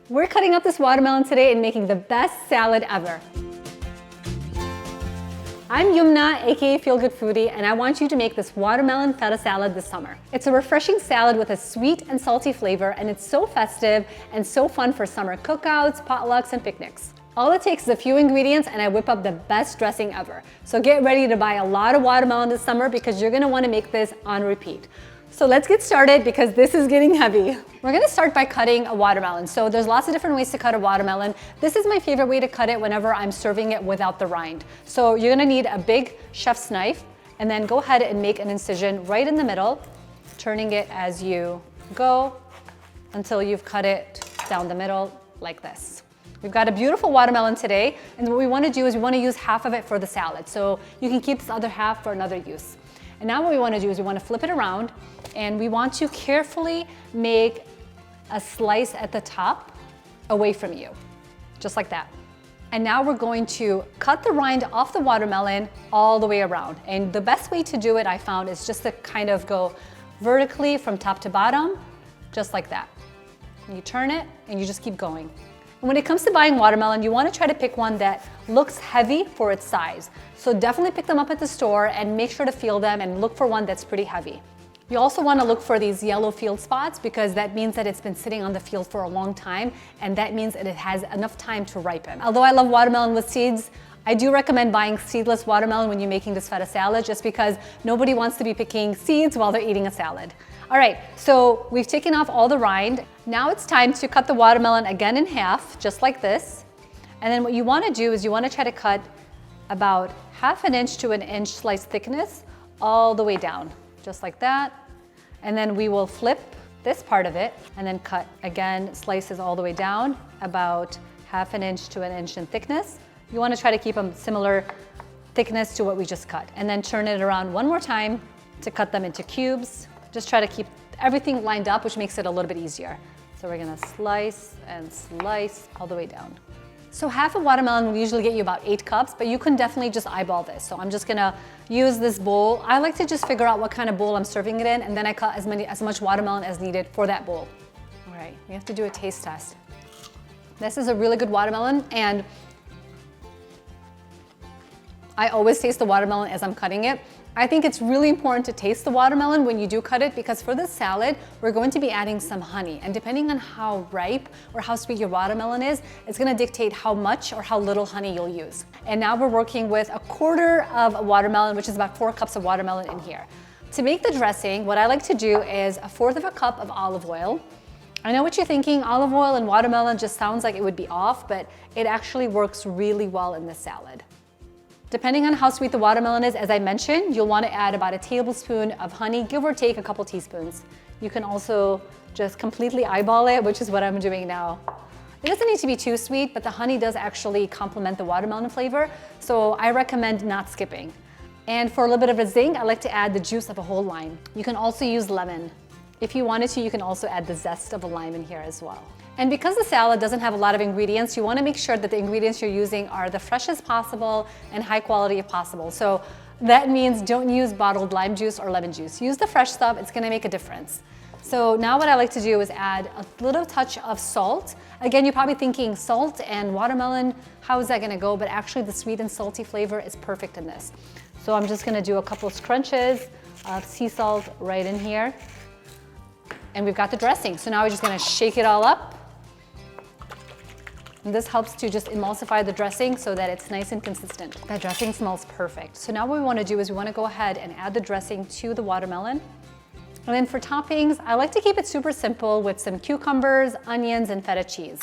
We're cutting up this watermelon today and making the best salad ever. I'm Yumna, aka Feel Good Foodie, and I want you to make this watermelon feta salad this summer. It's a refreshing salad with a sweet and salty flavor, and it's so festive and so fun for summer cookouts, potlucks, and picnics. All it takes is a few ingredients and I whip up the best dressing ever. So get ready to buy a lot of watermelon this summer because you're gonna wanna make this on repeat. So let's get started because this is getting heavy. We're gonna start by cutting a watermelon. So there's lots of different ways to cut a watermelon. This is my favorite way to cut it whenever I'm serving it without the rind. So you're gonna need a big chef's knife and then go ahead and make an incision right in the middle, turning it as you go until you've cut it down the middle like this. We've got a beautiful watermelon today, and what we wanna do is we wanna use half of it for the salad. So you can keep this other half for another use. And now what we wanna do is we wanna flip it around, and we want to carefully make a slice at the top away from you, just like that. And now we're going to cut the rind off the watermelon all the way around. And the best way to do it, I found, is just to kind of go vertically from top to bottom, just like that. And you turn it, and you just keep going. When it comes to buying watermelon, you want to try to pick one that looks heavy for its size. So definitely pick them up at the store and make sure to feel them and look for one that's pretty heavy. You also want to look for these yellow field spots because that means that it's been sitting on the field for a long time, and that means that it has enough time to ripen. Although I love watermelon with seeds, I do recommend buying seedless watermelon when you're making this feta salad just because nobody wants to be picking seeds while they're eating a salad. All right, so we've taken off all the rind. Now it's time to cut the watermelon again in half, just like this. And then what you wanna do is you wanna try to cut about 1/2 inch to 1 inch slice thickness all the way down, just like that. And then we will flip this part of it and then cut again, slices all the way down, about 1/2 inch to 1 inch in thickness. You wanna try to keep them similar thickness to what we just cut. And then turn it around one more time to cut them into cubes. Just try to keep everything lined up, which makes it a little bit easier. So we're gonna slice and slice all the way down. So half a watermelon will usually get you about 8 cups, but you can definitely just eyeball this. So I'm just gonna use this bowl. I like to just figure out what kind of bowl I'm serving it in, and then I cut as much watermelon as needed for that bowl. All right, we have to do a taste test. This is a really good watermelon, and I always taste the watermelon as I'm cutting it. I think it's really important to taste the watermelon when you do cut it because for this salad, we're going to be adding some honey. And depending on how ripe or how sweet your watermelon is, it's gonna dictate how much or how little honey you'll use. And now we're working with 1/4 of a watermelon, which is about 4 cups of watermelon in here. To make the dressing, what I like to do is 1/4 of a cup of olive oil. I know what you're thinking, olive oil and watermelon just sounds like it would be off, but it actually works really well in this salad. Depending on how sweet the watermelon is, as I mentioned, you'll want to add about 1 tablespoon of honey, give or take a couple teaspoons. You can also just completely eyeball it, which is what I'm doing now. It doesn't need to be too sweet, but the honey does actually complement the watermelon flavor, so I recommend not skipping. And for a little bit of a zing, I like to add the juice of a whole lime. You can also use lemon. If you wanted to, you can also add the zest of a lime in here as well. And because the salad doesn't have a lot of ingredients, you want to make sure that the ingredients you're using are the freshest possible and high quality if possible. So that means don't use bottled lime juice or lemon juice. Use the fresh stuff, it's going to make a difference. So now what I like to do is add a little touch of salt. Again, you're probably thinking salt and watermelon, how is that going to go? But actually the sweet and salty flavor is perfect in this. So I'm just going to do a couple of scrunches of sea salt right in here. And we've got the dressing. So now we're just going to shake it all up. And this helps to just emulsify the dressing so that it's nice and consistent. That dressing smells perfect. So now what we want to do is we want to go ahead and add the dressing to the watermelon. And then for toppings, I like to keep it super simple with some cucumbers, onions, and feta cheese.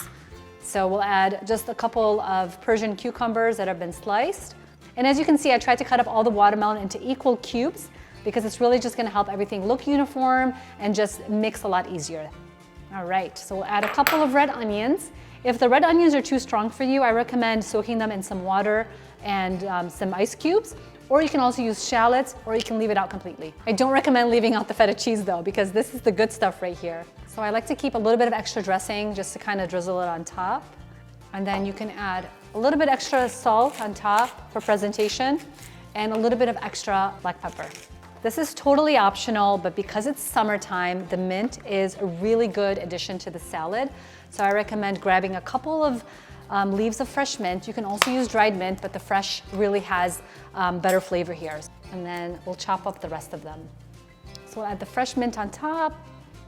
So we'll add just a couple of Persian cucumbers that have been sliced. And as you can see, I tried to cut up all the watermelon into equal cubes because it's really just going to help everything look uniform and just mix a lot easier. All right, so we'll add a couple of red onions. If the red onions are too strong for you, I recommend soaking them in some water and some ice cubes, or you can also use shallots, or you can leave it out completely. I don't recommend leaving out the feta cheese though, because this is the good stuff right here. So I like to keep a little bit of extra dressing just to kind of drizzle it on top. And then you can add a little bit extra salt on top for presentation and a little bit of extra black pepper. This is totally optional, but because it's summertime, the mint is a really good addition to the salad. So I recommend grabbing a couple of leaves of fresh mint. You can also use dried mint, but the fresh really has better flavor here. And then we'll chop up the rest of them. So we'll add the fresh mint on top.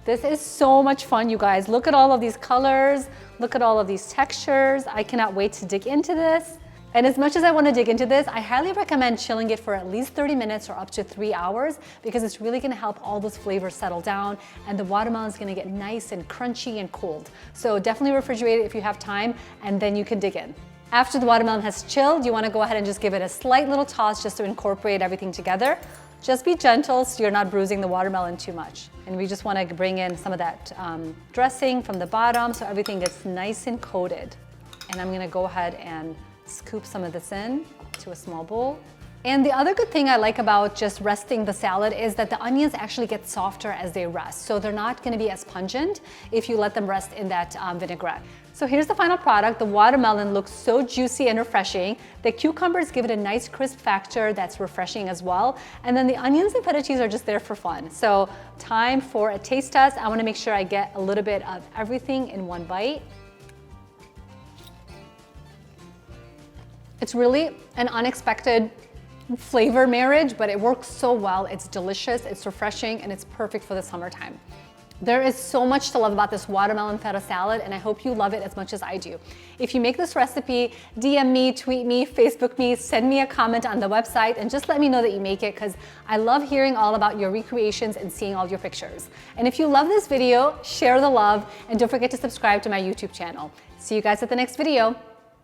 This is so much fun, you guys. Look at all of these colors. Look at all of these textures. I cannot wait to dig into this. And as much as I want to dig into this, I highly recommend chilling it for at least 30 minutes or up to 3 hours because it's really going to help all those flavors settle down and the watermelon is going to get nice and crunchy and cold. So definitely refrigerate it if you have time and then you can dig in. After the watermelon has chilled, you want to go ahead and just give it a slight little toss just to incorporate everything together. Just be gentle so you're not bruising the watermelon too much. And we just want to bring in some of that dressing from the bottom so everything gets nice and coated. And I'm going to go ahead and scoop some of this in to a small bowl. And the other good thing I like about just resting the salad is that the onions actually get softer as they rest. So they're not going to be as pungent if you let them rest in that vinaigrette. So here's the final product. The watermelon looks so juicy and refreshing. The cucumbers give it a nice crisp factor that's refreshing as well. And then the onions and feta cheese are just there for fun. So time for a taste test. I want to make sure I get a little bit of everything in one bite. It's really an unexpected flavor marriage, but it works so well. It's delicious, it's refreshing, and it's perfect for the summertime. There is so much to love about this watermelon feta salad, and I hope you love it as much as I do. If you make this recipe, DM me, tweet me, Facebook me, send me a comment on the website, and just let me know that you make it because I love hearing all about your recreations and seeing all your pictures. And if you love this video, share the love, and don't forget to subscribe to my YouTube channel. See you guys at the next video.